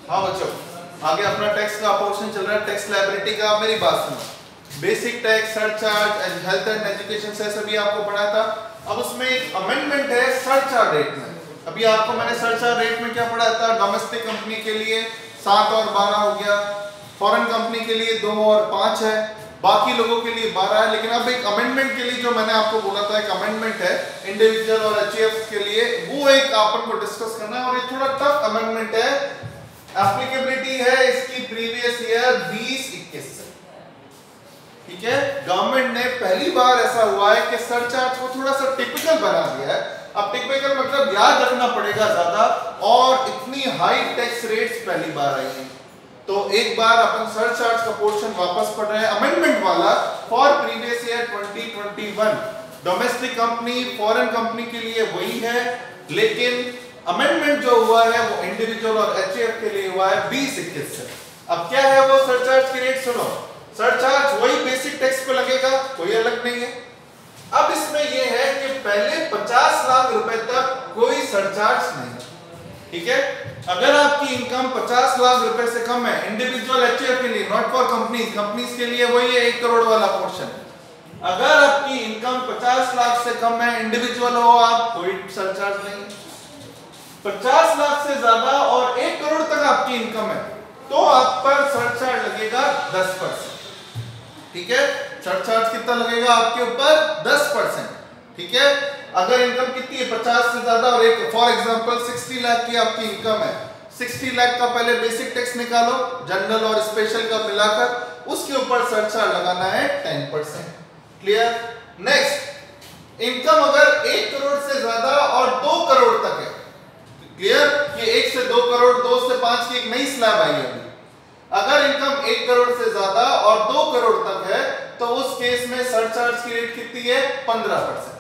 हाँ बच्चों, आगे अपना टैक्स का पोर्शन चल रहा है, टैक्स लायबिलिटी का। मेरी बात सुनो, basic tax, surcharge and health and education से सभी आपको पढ़ा था। अब उसमें एक अमेंडमेंट है सरचार्ज रेट में। अभी आपको मैंने सरचार्ज रेट में क्या पढ़ाया था? डोमेस्टिक कंपनी के लिए 7 और 12 हो गया, फॉरेन कंपनी के लिए 2 और 5 है, बाकी लोगों के लिए 12 है। लेकिन अब एक अमेंडमेंट के लिए जो मैंने आपको बोला था, एक अमेंडमेंट है इंडिविजुअल और एचईएफ के लिए, वो एक अपन को डिस्कस करना है। और ये थोड़ा टफ अमेंडमेंट है। एप्लीकेबिलिटी है इसकी प्रीवियस ईयर 20-21 से। ठीक है, गवर्नमेंट ने पहली बार ऐसा हुआ है कि सरचार्ज को थोड़ा सा टिपिकल बना दिया है। अब टिपिकल मतलब याद रखना पड़ेगा ज्यादा, और इतनी हाई टैक्स रेट्स पहली बार आई है। तो एक बार अपन सरचार्ज का पोर्शन वापस पढ़ रहे हैं, अमेंडमेंट वाला for previous year 2021। Domestic company, foreign company के लिए वही है, लेकिन अमेंडमेंट जो हुआ है वो इंडिविजुअल और एचईएफ के लिए हुआ है 20-21 से। अब क्या है वो सरचार्ज की रेट? सुनो, सरचार्ज वही बेसिक टैक्स पे लगेगा, कोई अलग नहीं है। अब इसमें ये है कि पहले 50 लाख रुपए तक कोई सरचार्ज नहीं। ठीक है, अगर आपकी इनकम 50 लाख रुपए से कम है, इंडिविजुअल एचईएफ के लिए, नॉट फॉर कंपनीज के लिए वही है 1 करोड़ वाला पोर्शन। अगर आपकी इनकम 50 लाख से कम है, इंडिविजुअल हो आप, कोई सरचार्ज नहीं। 50 लाख से ज्यादा और 1 करोड़ तक आपकी इनकम है तो आप पर सरचार्ज लगेगा 10%। ठीक है, सरचार्ज कितना लगेगा आपके ऊपर? 10%। ठीक है, अगर इनकम कितनी है 50 से ज्यादा और एक, फॉर एग्जांपल 60 लाख की आपकी इनकम है, 60 लाख का पहले बेसिक टैक्स निकालो, जनरल और स्पेशल का मिलाकर, उसके ऊपर सरचार्ज लगाना है 10%। क्लियर? नेक्स्ट, इनकम अगर 1 करोड़ से ज्यादा और 2 करोड़ तक है, क्लियर? ये 1 से 2 करोड़, 2 से 5 की एक नई स्लैब आई है। अगर इनकम 1 करोड़ से ज्यादा और 2 करोड़ तक है तो उस केस में सरचार्ज की रेट कितनी है? 15%।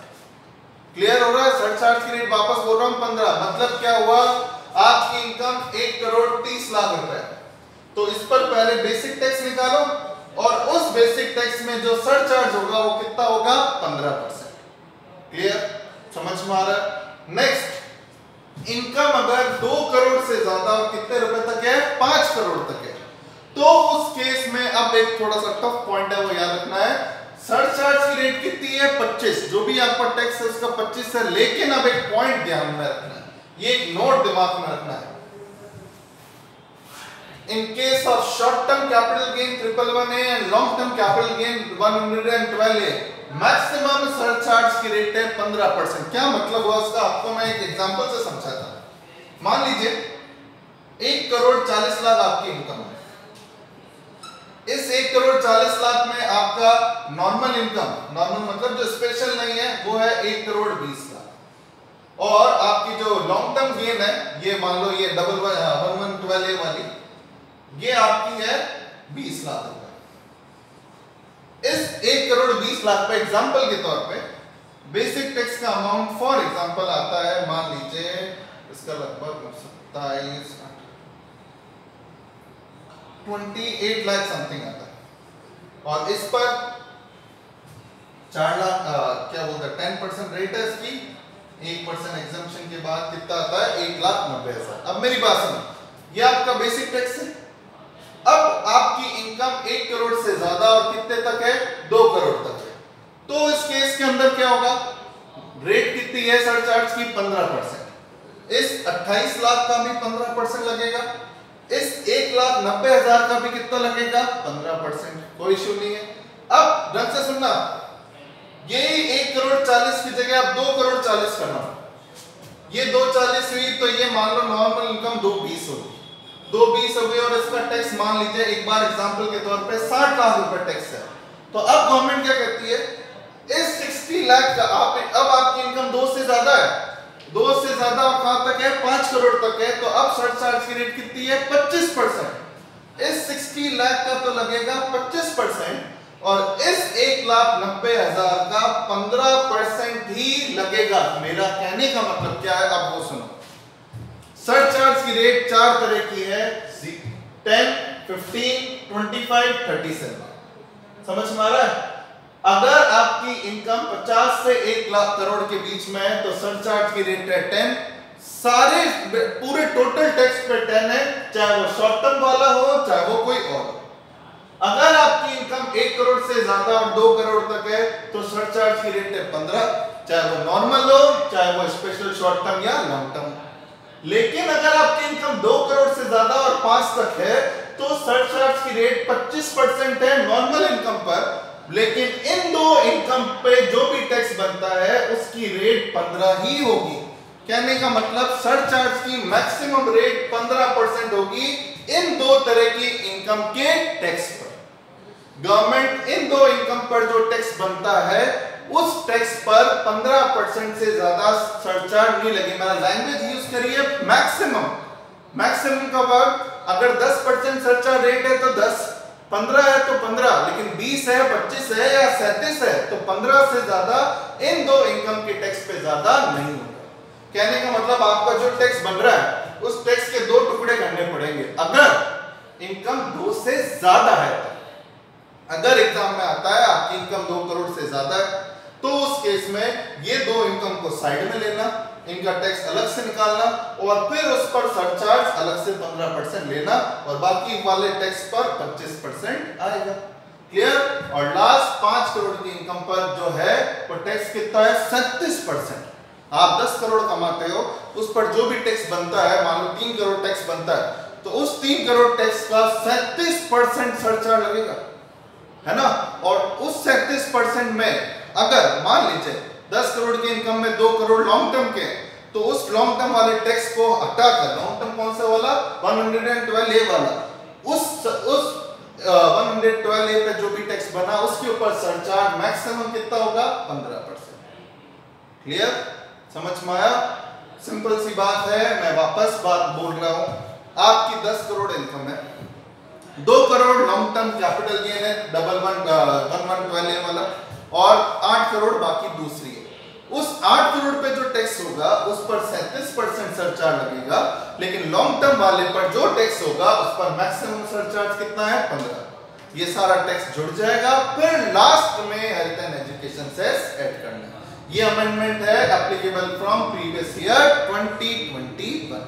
क्लियर हो रहा है? सरचार्ज की रेट वापस बोल रहा हूं 15। मतलब क्या हुआ? आपकी इनकम 1 करोड़ 30 लाख रुपए, तो इस पर पहले बेसिक टैक्स निकालो और उस बेसिक टैक्स में जो सरचार्ज होगा वो कितना होगा? 15%। क्लियर? समझ में आ रहा है? नेक्स्ट, इनकम अगर 2 करोड़ से ज्यादा और कितने रुपए तक है? 5 करोड़ तक है, तो उस केस में अब एक थोड़ा सा टफ पॉइंट है, वो याद रखना है। सरचार्ज की रेट कितनी है? 25। जो भी आपका टैक्स है उसका 25 है। लेकिन अब एक पॉइंट ध्यान में रखना है, ये एक नोट दिमाग में रखना है। In case of short term capital gain 111A and long term capital gain 112A, maximum surcharge की रेट है 15%। क्या मतलब हुआ उसका? आपको मैं एक एग्जांपल से समझाता हूं। मान लीजिए 1 करोड़ 40 लाख आपकी इनकम है। इस 1 करोड़ 40 लाख में आपका नॉर्मल इनकम, नॉर्मल मतलब जो स्पेशल नहीं है, वो है 1 करोड़ 20 लाख। और आपकी जो लॉन्ग टर्म गेन है, ये मान लो ये 112A वाली, ये आपकी है 20 लाख रुपए। इस 1 करोड़ 20 लाख पे एग्जांपल के तौर पे बेसिक टैक्स का अमाउंट फॉर एग्जांपल आता है, मान लीजिए इसका लगभग 28 लाख समथिंग आता है। और इस पर 4 लाख क्या बोलते हैं 10% रेट है इसकी, 1% एग्जम्पशन के बाद कितना आता है? 1,90,000। अब मेरी बात सुनो, ये आपका बेसिक टैक्स है। अब आपकी इनकम 1 करोड़ से ज्यादा और कितने तक है? 2 करोड़ तक है। तो इस केस के अंदर क्या होगा? रेट कितनी है सरचार्ज की? 15%। इस 28 लाख का भी 15% लगेगा, इस 1,90,000 का भी कितना लगेगा? 15%। कोई इशू नहीं है। अब ढंग से सुनना, ये 1 करोड़ 40 की जगह आप 2 करोड़ 40 करना। ये 2,40 हुई तो ये मान लो नॉर्मल इनकम 2,20 होगी, 2,20 हो गई। और इसका टैक्स मान लीजिए एक बार एग्जांपल के तौर पे 60 लाख रुपए टैक्स है। तो अब गवर्नमेंट क्या कहती है? इस 60 लाख का अब आपकी इनकम 2 से ज्यादा है, 2 से ज्यादा कहां तक है? 5 करोड़ तक है। तो अब सरचार्ज की रेट कितनी है? 25%। इस 60 लाख का तो लगेगा 25% और इस 1,90,000 का 15% ही लगेगा। मेरा कहने का मतलब क्या है? अब वो सुनो, सरचार्ज की रेट 4 तरह की है, 10, 15, 25, 37। समझ में आ रहा है? अगर आपकी इनकम 50 से 1 लाख करोड़ के बीच में है तो सरचार्ज की रेट है 10। सारे पूरे टोटल टैक्स पे 10 है, चाहे वो शॉर्ट टर्म वाला हो चाहे वो कोई और हो। अगर आपकी इनकम 1 करोड़ से ज्यादा और 2 करोड़ तक है तो सरचार्ज की रेट है 15, चाहे वो नॉर्मल हो चाहे वो स्पेशल शॉर्ट टर्म या लॉन्ग टर्म। लेकिन अगर आपकी इनकम 2 करोड़ से ज्यादा और 5 तक है तो सरचार्ज की रेट 25% है नॉर्मल इनकम पर, लेकिन इन दो इनकम पे जो भी टैक्स बनता है उसकी रेट 15 ही होगी। कहने का मतलब सरचार्ज की मैक्सिमम रेट 15% होगी इन दो तरह की इनकम के टैक्स पर। गवर्नमेंट इन दो इनकम पर जो टैक्स बनता है उस टैक्स पर 15% से ज्यादा सरचार्ज नहीं लगे। मेरा लैंग्वेज यूज करिए मैक्सिमम, मैक्सिमम का वर्ड। अगर 10% सरचार्ज रेट है तो 10, 15 है तो 15, लेकिन 20 है 25 है या 37 है तो 15 से ज्यादा इन दो इनकम के टैक्स पे ज्यादा नहीं होगा। कहने का मतलब आपका जो टैक्स बन रहा है उस टैक्स के दो टुकड़े करने पड़ेंगे अगर इनकम 2 से ज्यादा है। अगर एग्जाम में आता है आपकी इनकम 2 करोड़ से ज्यादा है तो उस केस में ये दो इनकम को साइड में लेना, इनका टैक्स अलग से निकालना और फिर उस पर सरचार्ज अलग से 15% लेना और बाकी वाले टैक्स पर 25% आएगा। क्लियर? और लास्ट 5 करोड़ की इनकम पर जो है वो टैक्स कितना है 37%। आप 10 करोड़ कमाते हो उस पर जो भी टैक्स बनता है, मान लो 3 करोड़ टैक्स बनता है तो उस 3 करोड़ टैक्स का 37% सरचार्ज लगेगा, है ना। और उस 37% में अगर मान लीजिए 10 करोड़ की इनकम में 2 करोड़ लॉन्ग टर्म के तो उस लॉन्ग टर्म वाले टैक्स को हटाकर, लॉन्ग टर्म कौन सा वाला 112A वाला, उस 112A पे जो भी टैक्स बना उसके ऊपर सरचार्ज मैक्सिमम कितना होगा 15%। क्लियर? समझ में आया? सिंपल सी बात है। मैं वापस बात बोल रहा हूं, आपकी 10 करोड़ इनकम है, 2 crore long term capital gain है 112A वाला और 8 करोड़ बाकी दूसरी है। उस 8 करोड़ पे जो टैक्स होगा उस पर 37% सरचार्ज लगेगा, लेकिन लॉन्ग टर्म वाले पर जो टैक्स होगा उस पर मैक्सिमम सरचार्ज कितना है 15। ये सारा टैक्स जुड़ जाएगा, फिर लास्ट में health and education cess add करना। ये अमेंडमेंट है applicable from previous year 2021।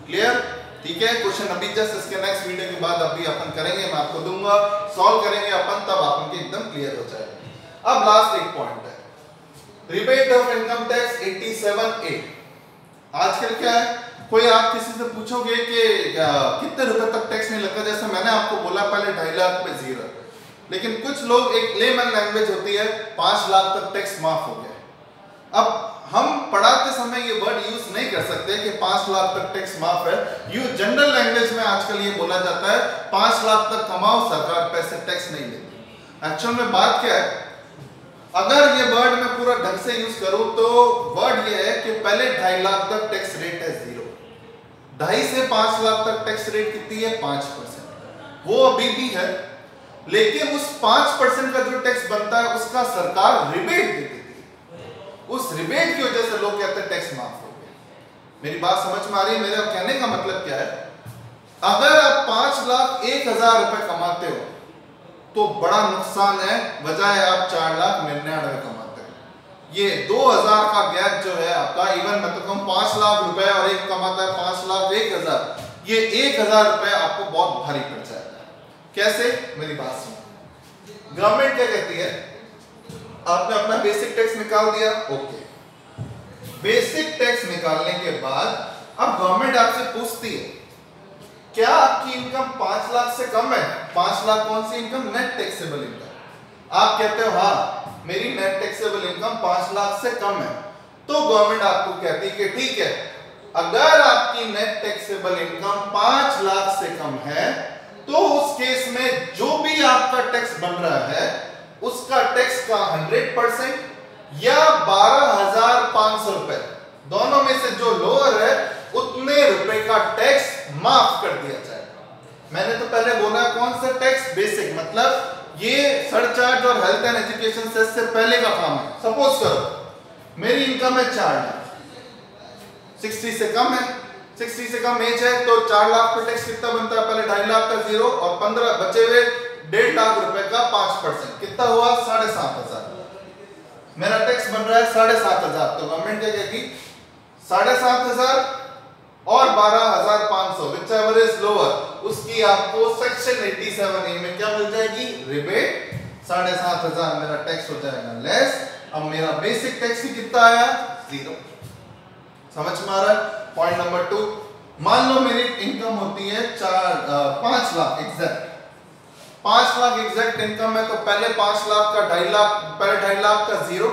Clear? ठीक है। क्वेश्चन अभी जस्ट इसके नेक्स्ट वीडियो के बाद अभी अपन करेंगे, मैं आपको दूंगा, सॉल्व करेंगे अपन, तब आपके एकदम क्लियर हो जाएगा। अब लास्ट एक पॉइंट है, rebate of income tax 87A। आजकल क्या है, कोई आप किसी से पूछोगे कि कितने रुपए तक टैक्स नहीं लगता, जैसे मैंने आपको बोला पहले 2.5 लाख पे 0, लेकिन कुछ लोग, एक लेमन लैंग्वेज होती है 5 लाख तक टैक्स माफ हो गया। अब हम पढ़ाते समय ये वर्ड यूज नहीं कर सकते कि 5 लाख तक टैक्स माफ है। यू जनरल लैंग्वेज में आजकल ये बोला जाता है 5 लाख तक कमाओ सरकार पैसे टैक्स नहीं लेती। एक्चुअल में बात क्या है, अगर ये वर्ड मैं पूरा ढंग से यूज करूं तो वर्ड ये है कि पहले 2.5 लाख तक टैक्स रेट है 0, 2.5 से 5 लाख तक टैक्स रेट कितनी है 5%, वो अभी भी है, लेकिन उस 5% का जो टैक्स बनता है उसका सरकार रिबेट देती थी। उस रिबेट की वजह से लोग कहते हैं टैक्स माफ हो गया। मेरी बात समझ में आ रही है? मेरा कहने का मतलब क्या है, अगर आप 5,01,000 रुपए कमाते हो तो बड़ा नुकसान है, बजाय आप 4,99,000 कमाते हो। ये 2,000 का गैप जो है आपका, इवन मैं तो कहूं 5 लाख रुपए और एक कमाता है 5,01,000, ये 1,000 रुपए आपको बहुत भारी पड़ जाएगा। कैसे? मेरी बात सुनो। गवर्नमेंट क्या कहती है, आपने अपना बेसिक टैक्स निकाल दिया, ओके। बेसिक टैक्स निकालने के बाद अब गवर्नमेंट आपसे पूछती है क्या आपकी इनकम 5 लाख से कम है? 5 लाख कौन सी इनकम? Net taxable income. आप कहते हो हाँ मेरी नेट टैक्सेबल इनकम 5 लाख से कम है, तो गवर्नमेंट आपको कहती है कि ठीक है, अगर आपकी नेट टैक्सेबल इनकम 5 लाख से कम है तो उस केस में जो भी आपका टैक्स बन रहा है उसका टैक्स का 100% या 12,500 रुपए, दोनों में से जो लोअर है उतने रुपए का टैक्स माफ कर दिया जाएगा। मैंने तो पहले बोला कौन सा टैक्स? बेसिक, मतलब ये सरचार्ज और हेल्थ एंड एजुकेशन सेस से पहले का काम है। सपोज करो मेरी इनकम है 4 लाख, 60 से कम है, 60 से कम एज है तो 4 लाख का टैक्स कितना बनता है? पहले 2.5 लाख का 0 और 15 बचे हुए 1.5 लाख रुपए का 5%, कितना हुआ? 7,500। मेरा टैक्स बन रहा है 7,500, तो गवर्नमेंट क्या कहेगी 7,500 और 12,500 विच एवर इज लोअर, उसकी आपको सेक्शन 87A में क्या मिल जाएगी? रिबेट। 7,500 मेरा टैक्स हो जाएगा लेस। अब मेरा बेसिक टैक्स ही कितना आया? 0। समझ में आ रहा है? पॉइंट नंबर 2, मान लो मेरी इनकम होती है 5 lakh exact. 5 lakh exact income है, तो पहले 5 लाख का 2.5 लाख, पहले 2.5 लाख का 0,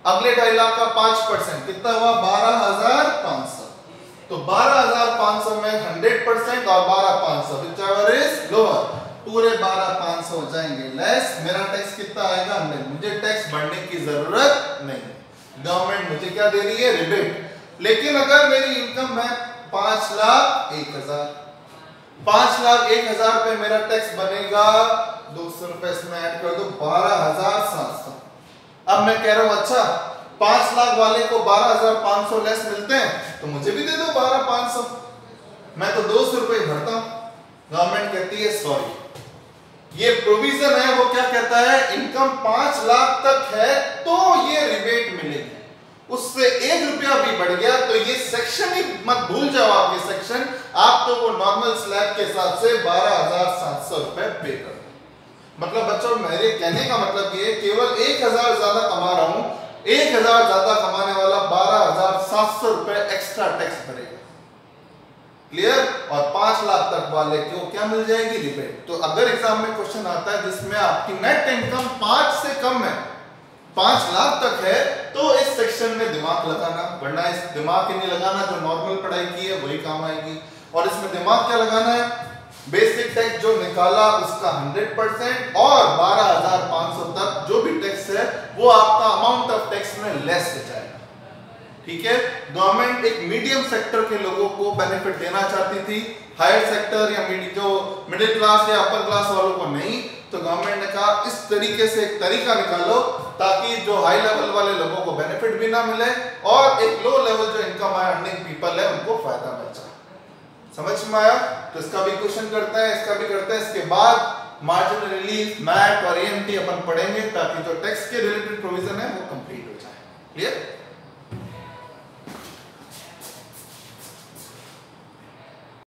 अगले 2.5 लाख का 5%, कितना हुआ? 12,500। तो 12,500 में 100% और 12,500 whichever is lower, पूरे 12,500 हो जाएंगे लेस। मेरा टैक्स कितना आएगा? 100। मुझे टैक्स भरने की जरूरत नहीं, गवर्नमेंट मुझे क्या दे रही है? रिबेट। लेकिन अगर मेरी इनकम है 5,01,000, 5,01,000 पे मेरा टैक्स बनेगा 200 रुपए, इसमें ऐड कर दो 12,700। अब मैं कह रहा हूं अच्छा 5 लाख वाले को 12,500 लेस मिलते हैं, तो मुझे भी दे दो 12,500, मैं तो 200 रुपए भरता हूं। गवर्नमेंट कहती है सॉरी, ये प्रोविजन है वो क्या कहता है? इनकम 5 लाख तक है तो ये रिबेट मिलेगी, उससे 1 रुपया भी बढ़ गया तो ये सेक्शन ही मत भूल जाओ, आप ये सेक्शन, आप तो वो नॉर्मल स्लैब के हिसाब से 12,700 रुपए पे कर। मतलब बच्चों मेरे कहने का मतलब ये केवल 1,000 ज्यादा कमा रहा हूं, 1,000 ज्यादा कमाने वाला 12,700 रुपए एक्स्ट्रा टैक्स भरेगा। क्लियर? और 5 लाख तक वाले को क्या मिल जाएगी? रिबेट। तो अगर एग्जाम में क्वेश्चन आता है जिसमें आपकी नेट इनकम 5 से कम है, 5 लाख तक है, तो इस सेक्शन में दिमाग लगाना, वरना इस दिमाग ही नहीं लगाना, जो नॉर्मल पढ़ाई की है वही काम आएगी। और इसमें दिमाग क्या लगाना है? बेसिक टैक्स जो निकाला उसका 100% और 12,500 तक जो भी टैक्स है वो आपका अमाउंट ऑफ टैक्स में लेस हो जाएगा। ठीक है? गवर्नमेंट एक मीडियम सेक्टर के लोगों को बेनिफिट देना चाहती थी, हायर सेक्टर या जो मिडिल क्लास या अपर क्लास वालों को नहीं। तो गवर्नमेंट ने कहा इस तरीके से एक तरीका निकालो ताकि जो हाई लेवल वाले लोगों को बेनिफिट भी ना मिले और एक लो लेवल जो इनकम अर्निंग पीपल है उनको फायदा मिल जाए। समझ में आया? तो इसका भी क्वेश्चन करते हैं, इसका भी करते हैं। इसके बाद मार्जिनल रिलीफ, मैट और एएमटी अपन पढ़ेंगे ताकि जो टैक्स के रिलेटेड प्रोविजन है वो कंप्लीट हो जाए। क्लियर?